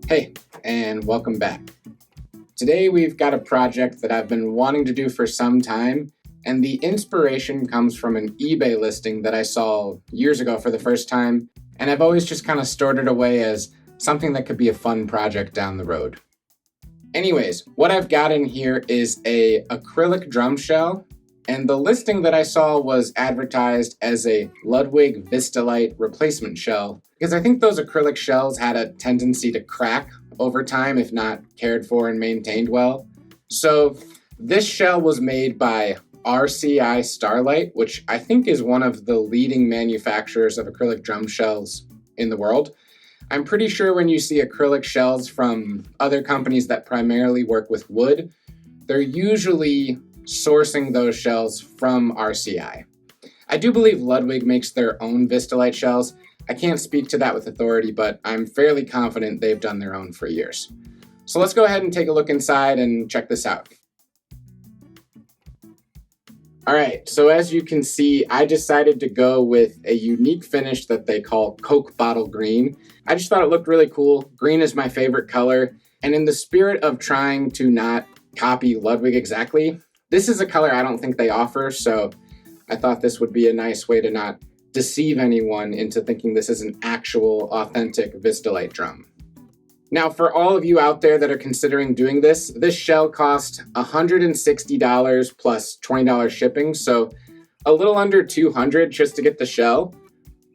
Hey, and welcome back. Today we've got a project that I've been wanting to do for some time, and the inspiration comes from an eBay listing that I saw years ago for the first time, and I've always just kind of stored it away as something that could be a fun project down the road. Anyways, what I've got in here is a acrylic drum shell, and the listing that I saw was advertised as a Ludwig Vistalite replacement shell, because I think those acrylic shells had a tendency to crack over time if not cared for and maintained well. So this shell was made by RCI Starlite, which I think is one of the leading manufacturers of acrylic drum shells in the world. I'm pretty sure when you see acrylic shells from other companies that primarily work with wood, they're usually sourcing those shells from RCI. I do believe Ludwig makes their own Vistalite shells. I can't speak to that with authority, but I'm fairly confident they've done their own for years. So let's go ahead and take a look inside and check this out. All right, so as you can see, I decided to go with a unique finish that they call Coke Bottle Green. I just thought it looked really cool. Green is my favorite color, and in the spirit of trying to not copy Ludwig exactly, this is a color I don't think they offer, so I thought this would be a nice way to not deceive anyone into thinking this is an actual authentic Vistalite drum. Now, for all of you out there that are considering doing this shell cost $160 plus $20 shipping, so a little under $200 just to get the shell.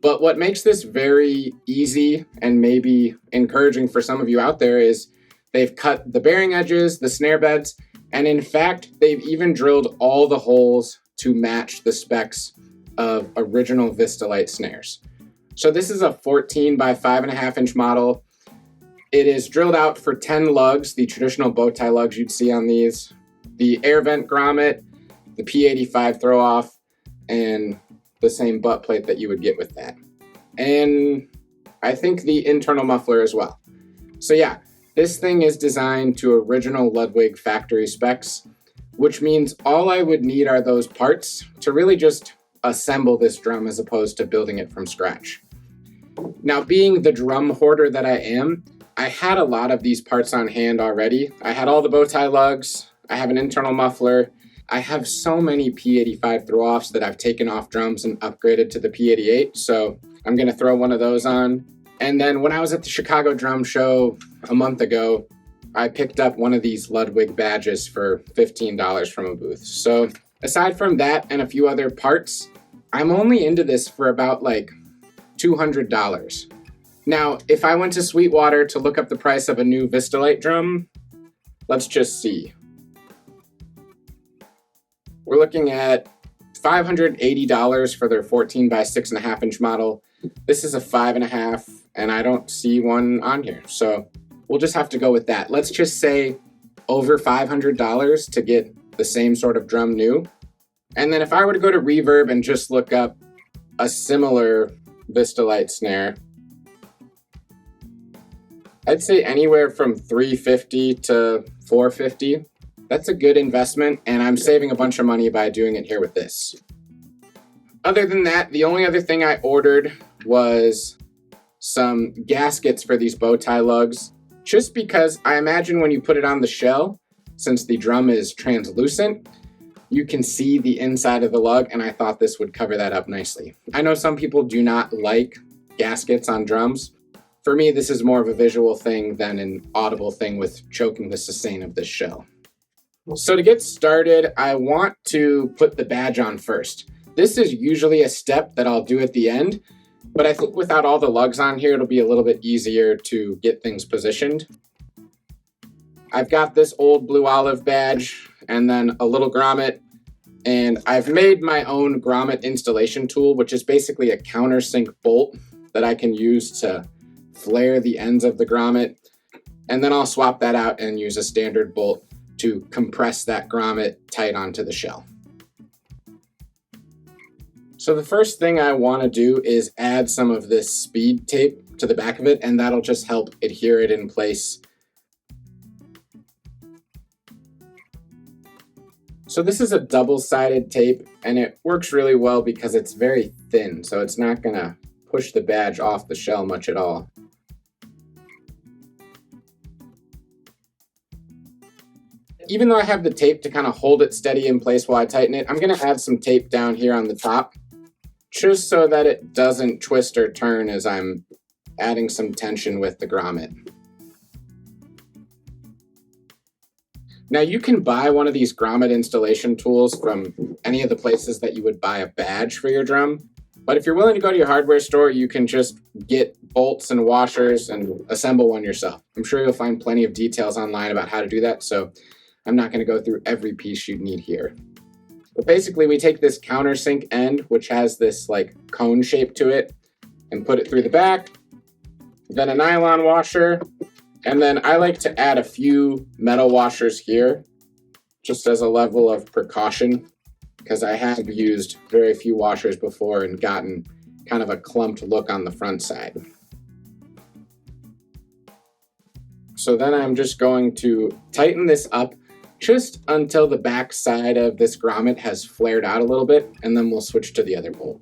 But what makes this very easy and maybe encouraging for some of you out there is they've cut the bearing edges, the snare beds, and in fact, they've even drilled all the holes to match the specs of original Vistalite snares. So this is a 14 by 5.5 inch model. It is drilled out for 10 lugs, the traditional bow tie lugs you'd see on these, the air vent grommet, the P85 throw off, and the same butt plate that you would get with that. And I think the internal muffler as well. So yeah, this thing is designed to original Ludwig factory specs, which means all I would need are those parts to really just assemble this drum as opposed to building it from scratch. Now, being the drum hoarder that I am, I had a lot of these parts on hand already. I had all the bow tie lugs, I have an internal muffler, I have so many P85 throw-offs that I've taken off drums and upgraded to the P88, so I'm gonna throw one of those on. And then when I was at the Chicago Drum Show a month ago, I picked up one of these Ludwig badges for $15 from a booth. So aside from that and a few other parts, I'm only into this for about like $200. Now, if I went to Sweetwater to look up the price of a new Vistalite drum, let's just see. We're looking at $580 for their 14 by 6.5 inch model. This is a 5.5, and I don't see one on here. So we'll just have to go with that. Let's just say over $500 to get the same sort of drum new. And then if I were to go to Reverb and just look up a similar Vistalite snare, I'd say anywhere from $350 to $450. That's a good investment, and I'm saving a bunch of money by doing it here with this. Other than that, the only other thing I ordered was some gaskets for these bow tie lugs, just because I imagine when you put it on the shell, since the drum is translucent, you can see the inside of the lug, and I thought this would cover that up nicely. I know some people do not like gaskets on drums. For me, this is more of a visual thing than an audible thing with choking the sustain of this shell. So to get started, I want to put the badge on first. This is usually a step that I'll do at the end, but I think without all the lugs on here, it'll be a little bit easier to get things positioned. I've got this old blue olive badge and then a little grommet, and I've made my own Grommet Installation tool, which is basically a countersink bolt that I can use to flare the ends of the grommet, and then I'll swap that out and use a standard bolt to compress that grommet tight onto the shell. So the first thing I want to do is add some of this speed tape to the back of it, and that'll just help adhere it in place. So this is a double-sided tape, and it works really well because it's very thin, so it's not going to push the badge off the shell much at all. Even though I have the tape to kind of hold it steady in place while I tighten it, I'm going to add some tape down here on the top, just so that it doesn't twist or turn as I'm adding some tension with the grommet. Now you can buy one of these grommet installation tools from any of the places that you would buy a badge for your drum. But if you're willing to go to your hardware store, you can just get bolts and washers and assemble one yourself. I'm sure you'll find plenty of details online about how to do that, so I'm not going to go through every piece you'd need here. But basically, we take this countersink end, which has this like cone shape to it, and put it through the back, then a nylon washer, and then I like to add a few metal washers here, just as a level of precaution, because I have used very few washers before and gotten kind of a clumped look on the front side. So then I'm just going to tighten this up just until the back side of this grommet has flared out a little bit, and then we'll switch to the other bolt.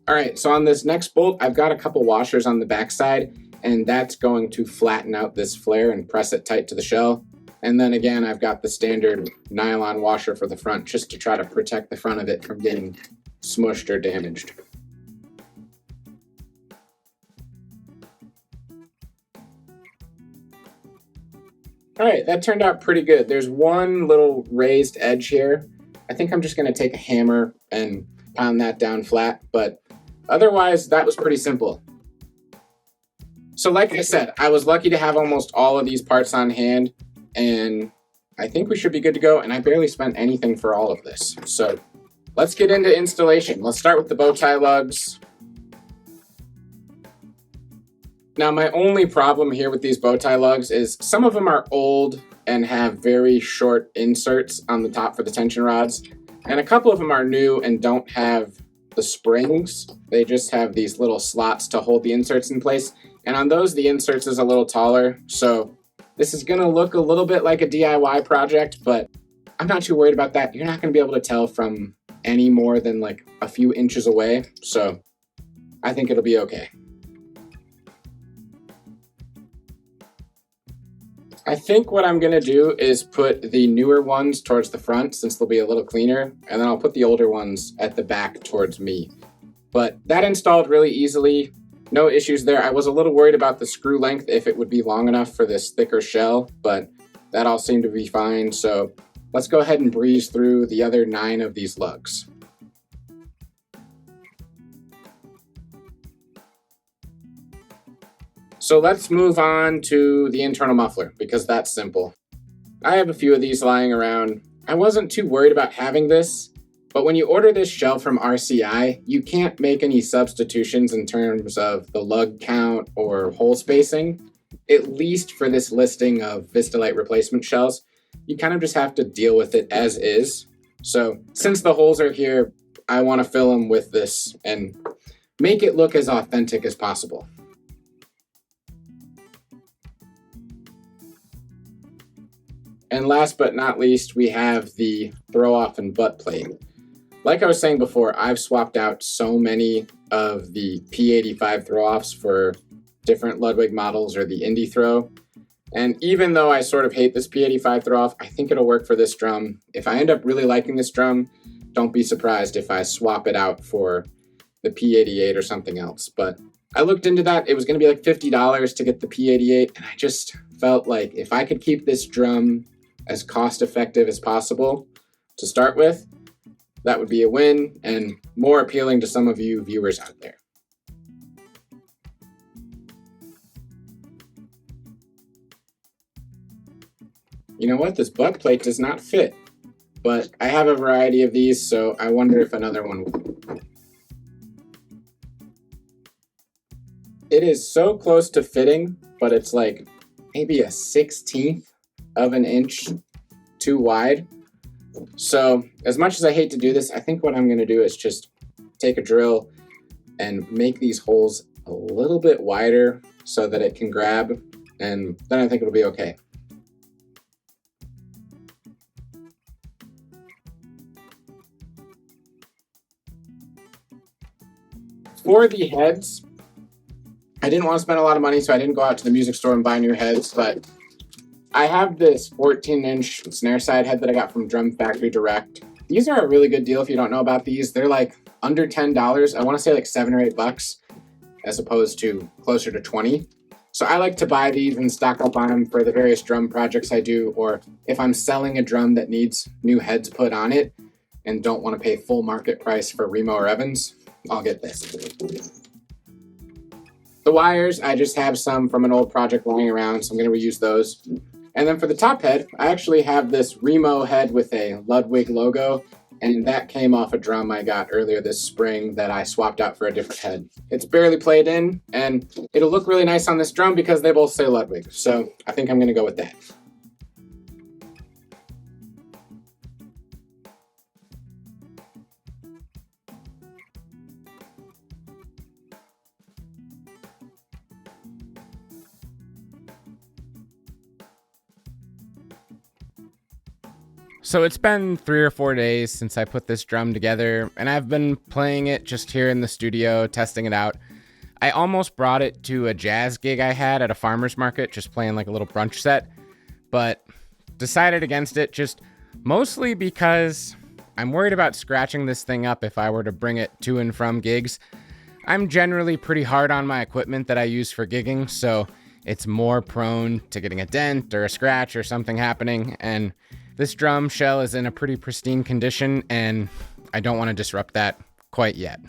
All right, so on this next bolt, I've got a couple washers on the back side, and that's going to flatten out this flare and press it tight to the shell. And then again, I've got the standard nylon washer for the front, just to try to protect the front of it from getting smushed or damaged. All right, that turned out pretty good. There's one little raised edge here. I think I'm just gonna take a hammer and pound that down flat, but otherwise that was pretty simple. So like I said, I was lucky to have almost all of these parts on hand, and I think we should be good to go, and I barely spent anything for all of this. So let's get into installation. Let's start with the bow tie lugs. Now, my only problem here with these bow tie lugs is some of them are old and have very short inserts on the top for the tension rods, and a couple of them are new and don't have the springs. They just have these little slots to hold the inserts in place, and on those the inserts is a little taller, so this is gonna look a little bit like a DIY project, but I'm not too worried about that. You're not gonna be able to tell from any more than like a few inches away, so I think it'll be okay. I think what I'm gonna do is put the newer ones towards the front since they'll be a little cleaner, and then I'll put the older ones at the back towards me. But that installed really easily, no issues there. I was a little worried about the screw length, if it would be long enough for this thicker shell, but that all seemed to be fine. So let's go ahead and breeze through the other 9 of these lugs. So let's move on to the internal muffler, because that's simple. I have a few of these lying around. I wasn't too worried about having this, but when you order this shell from RCI, you can't make any substitutions in terms of the lug count or hole spacing, at least for this listing of Vistalite replacement shells. You kind of just have to deal with it as is. So since the holes are here, I want to fill them with this and make it look as authentic as possible. And last but not least, we have the throw off and butt plate. Like I was saying before, I've swapped out so many of the P85 throw offs for different Ludwig models or the Indie throw. And even though I sort of hate this P85 throw off, I think it'll work for this drum. If I end up really liking this drum, don't be surprised if I swap it out for the P88 or something else. But I looked into that. It was going to be like $50 to get the P88, and I just felt like if I could keep this drum as cost effective as possible to start with, that would be a win and more appealing to some of you viewers out there. You know what? This butt plate does not fit, but I have a variety of these, so I wonder if another one will. It is so close to fitting, but it's like maybe a 1/16 of an inch too wide. So as much as I hate to do this, I think what I'm going to do is just take a drill and make these holes a little bit wider so that it can grab, and then I think it'll be okay. For the heads, I didn't want to spend a lot of money, so I didn't go out to the music store and buy new heads, but I have this 14-inch snare side head that I got from Drum Factory Direct. These are a really good deal if you don't know about these. They're like under $10. I want to say like $7 or $8 as opposed to closer to 20. So I like to buy these and stock up on them for the various drum projects I do, or if I'm selling a drum that needs new heads put on it and don't want to pay full market price for Remo or Evans, I'll get this. The wires, I just have some from an old project lying around, so I'm going to reuse those. And then for the top head, I actually have this Remo head with a Ludwig logo, and that came off a drum I got earlier this spring that I swapped out for a different head. It's barely played in, and it'll look really nice on this drum because they both say Ludwig, so I think I'm going to go with that. So it's been 3 or 4 days since I put this drum together, and I've been playing it just here in the studio, testing it out. I almost brought it to a jazz gig I had at a farmer's market, just playing like a little brunch set, but decided against it just mostly because I'm worried about scratching this thing up if I were to bring it to and from gigs. I'm generally pretty hard on my equipment that I use for gigging, so it's more prone to getting a dent or a scratch or something happening, and this drum shell is in a pretty pristine condition, and I don't want to disrupt that quite yet.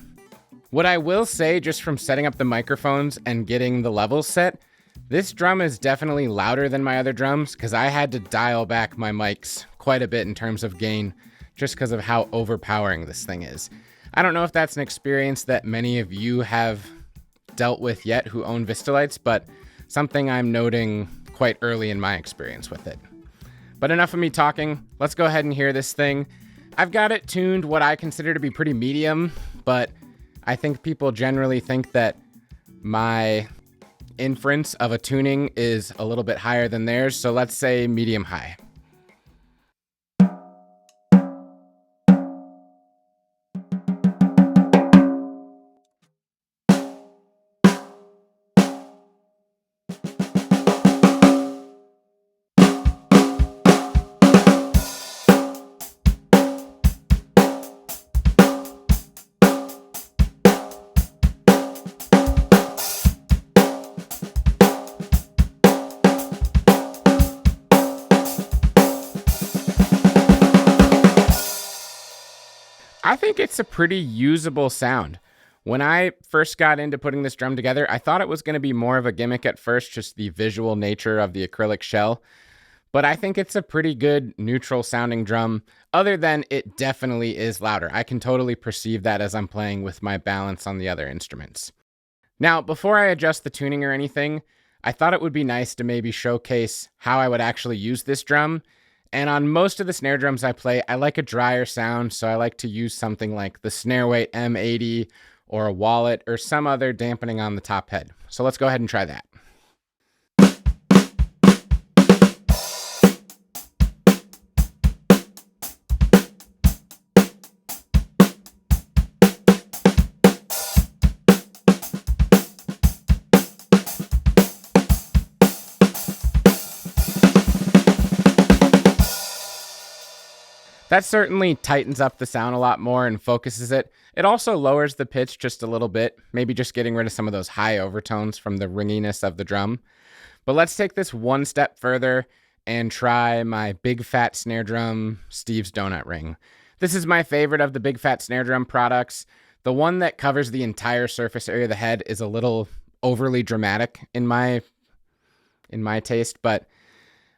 What I will say, just from setting up the microphones and getting the levels set, this drum is definitely louder than my other drums because I had to dial back my mics quite a bit in terms of gain just because of how overpowering this thing is. I don't know if that's an experience that many of you have dealt with yet who own Vistalites, but something I'm noting quite early in my experience with it. But enough of me talking, let's go ahead and hear this thing. I've got it tuned what I consider to be pretty medium, but I think people generally think that my inference of a tuning is a little bit higher than theirs, so let's say medium high. I think it's a pretty usable sound. When I first got into putting this drum together, I thought it was going to be more of a gimmick at first, just the visual nature of the acrylic shell. But I think it's a pretty good neutral sounding drum, other than it definitely is louder. I can totally perceive that as I'm playing with my balance on the other instruments. Now, before I adjust the tuning or anything, I thought it would be nice to maybe showcase how I would actually use this drum. And on most of the snare drums I play, I like a drier sound, so I like to use something like the Snareweight M80 or a Wallet or some other dampening on the top head. So let's go ahead and try that. That certainly tightens up the sound a lot more and focuses it. It also lowers the pitch just a little bit, maybe just getting rid of some of those high overtones from the ringiness of the drum. But let's take this one step further and try my big fat snare drum, Steve's Donut Ring. This is my favorite of the big fat snare drum products. The one that covers the entire surface area of the head is a little overly dramatic in my taste, but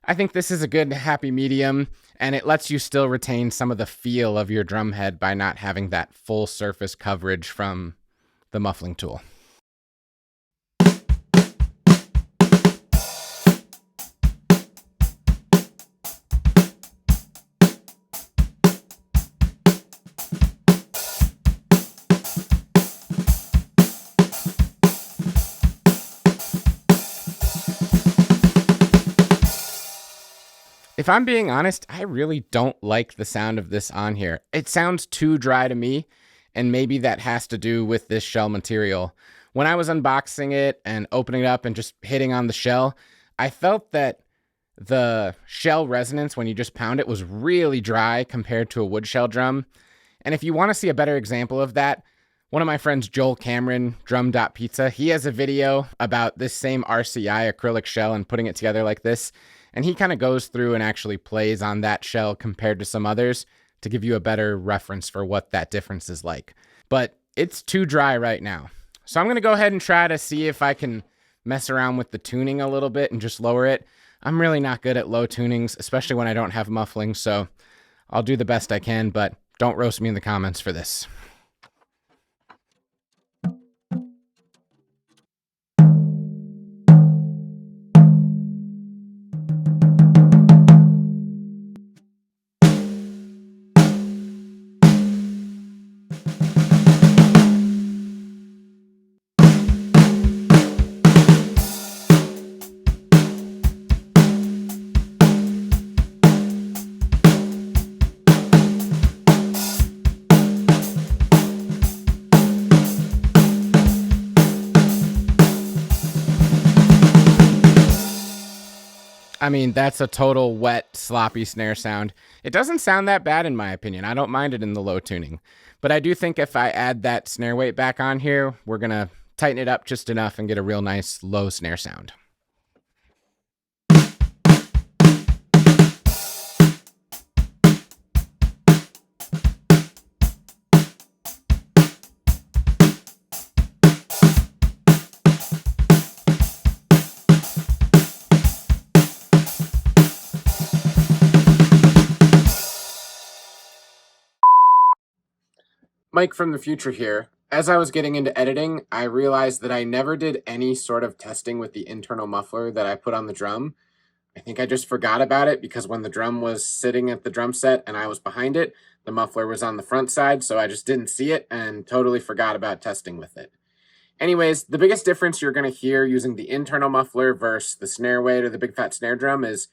I think this is a good happy medium, and it lets you still retain some of the feel of your drum head by not having that full surface coverage from the muffling tool. If I'm being honest, I really don't like the sound of this on here. It sounds too dry to me, and maybe that has to do with this shell material. when I was unboxing it and opening it up and just hitting on the shell, I felt that the shell resonance when you just pound it was really dry compared to a wood shell drum. And if you want to see a better example of that, one of my friends, Joel Cameron, Drum.Pizza, he has a video about this same RCI acrylic shell and putting it together like this. And he kind of goes through and actually plays on that shell compared to some others to give you a better reference for what that difference is like. But it's too dry right now. So I'm going to go ahead and try to see if I can mess around with the tuning a little bit and just lower it. I'm really not good at low tunings, especially when I don't have muffling, so I'll do the best I can, but don't roast me in the comments for this. I mean, that's a total wet, sloppy snare sound. It doesn't sound that bad in my opinion. I don't mind it in the low tuning. But I do think if I add that snare weight back on here, we're going to tighten it up just enough and get a real nice low snare sound. Mike from the future here. As I was getting into editing, I realized that I never did any sort of testing with the internal muffler that I put on the drum. I think I just forgot about it because when the drum was sitting at the drum set and I was behind it, the muffler was on the front side, so I just didn't see it and totally forgot about testing with it. Anyways, the biggest difference you're going to hear using the internal muffler versus the snare weight or the big fat snare drum is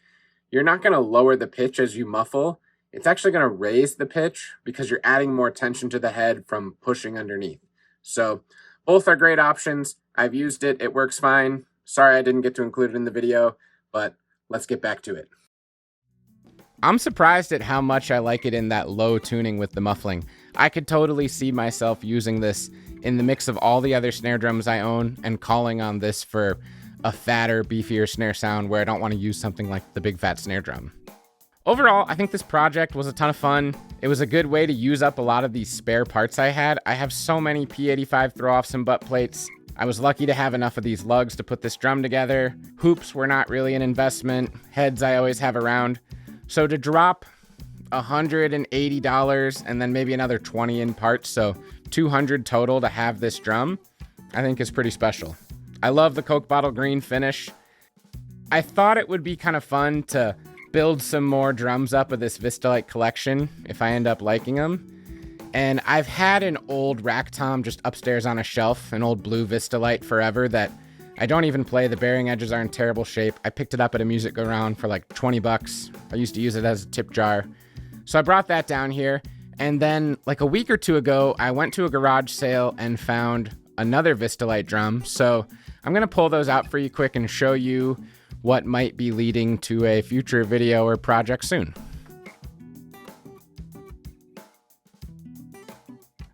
you're not going to lower the pitch as you muffle. It's actually going to raise the pitch because you're adding more tension to the head from pushing underneath. So both are great options. I've used it. It works fine. Sorry I didn't get to include it in the video, but let's get back to it. I'm surprised at how much I like it in that low tuning with the muffling. I could totally see myself using this in the mix of all the other snare drums I own and calling on this for a fatter, beefier snare sound where I don't want to use something like the big fat snare drum. Overall, I think this project was a ton of fun. It was a good way to use up a lot of these spare parts I had. I have so many P85 throw-offs and butt plates. I was lucky to have enough of these lugs to put this drum together. Hoops were not really an investment. Heads I always have around. So to drop $180 and then maybe another 20 in parts, so $200 total to have this drum, I think is pretty special. I love the Coke bottle green finish. I thought it would be kind of fun to build some more drums up of this Vistalite collection if I end up liking them. And I've had an old rack tom just upstairs on a shelf, an old blue Vistalite forever that I don't even play. The bearing edges are in terrible shape. I picked it up at a music go round for like 20 bucks. I used to use it as a tip jar. So I brought that down here. And then like a week or two ago, I went to a garage sale and found another Vistalite drum. So I'm gonna pull those out for you quick and show you what might be leading to a future video or project soon.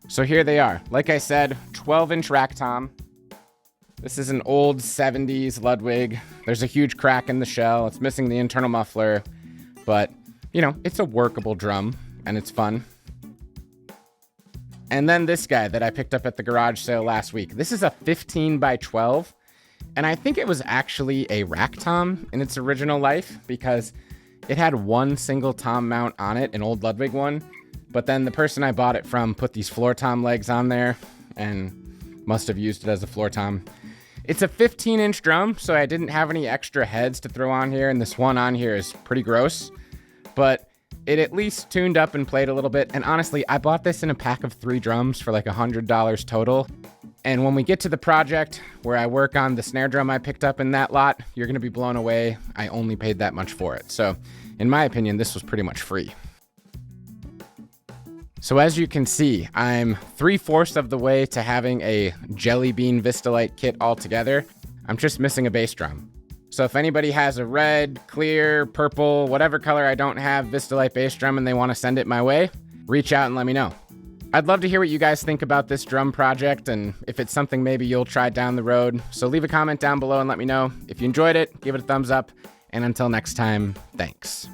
So here they are. Like I said, 12-inch rack tom. This is an old 70s Ludwig. There's a huge crack in the shell. It's missing the internal muffler, but you know, it's a workable drum and it's fun. And then this guy that I picked up at the garage sale last week. This is a 15 by 12. And I think it was actually a rack tom in its original life because it had one single tom mount on it, an old Ludwig one. But then the person I bought it from put these floor tom legs on there and must have used it as a floor tom. It's a 15-inch drum, so I didn't have any extra heads to throw on here, and this one on here is pretty gross. But it at least tuned up and played a little bit. And honestly, I bought this in a pack of 3 drums for like $100 total. And when we get to the project where I work on the snare drum I picked up in that lot, you're going to be blown away. I only paid that much for it. So in my opinion, this was pretty much free. So as you can see, I'm 3/4 of the way to having a Jelly Bean Vistalite kit all together. I'm just missing a bass drum. So if anybody has a red, clear, purple, whatever color I don't have Vistalite bass drum and they want to send it my way, reach out and let me know. I'd love to hear what you guys think about this drum project and if it's something maybe you'll try down the road. So leave a comment down below and let me know. If you enjoyed it, give it a thumbs up. And until next time, thanks.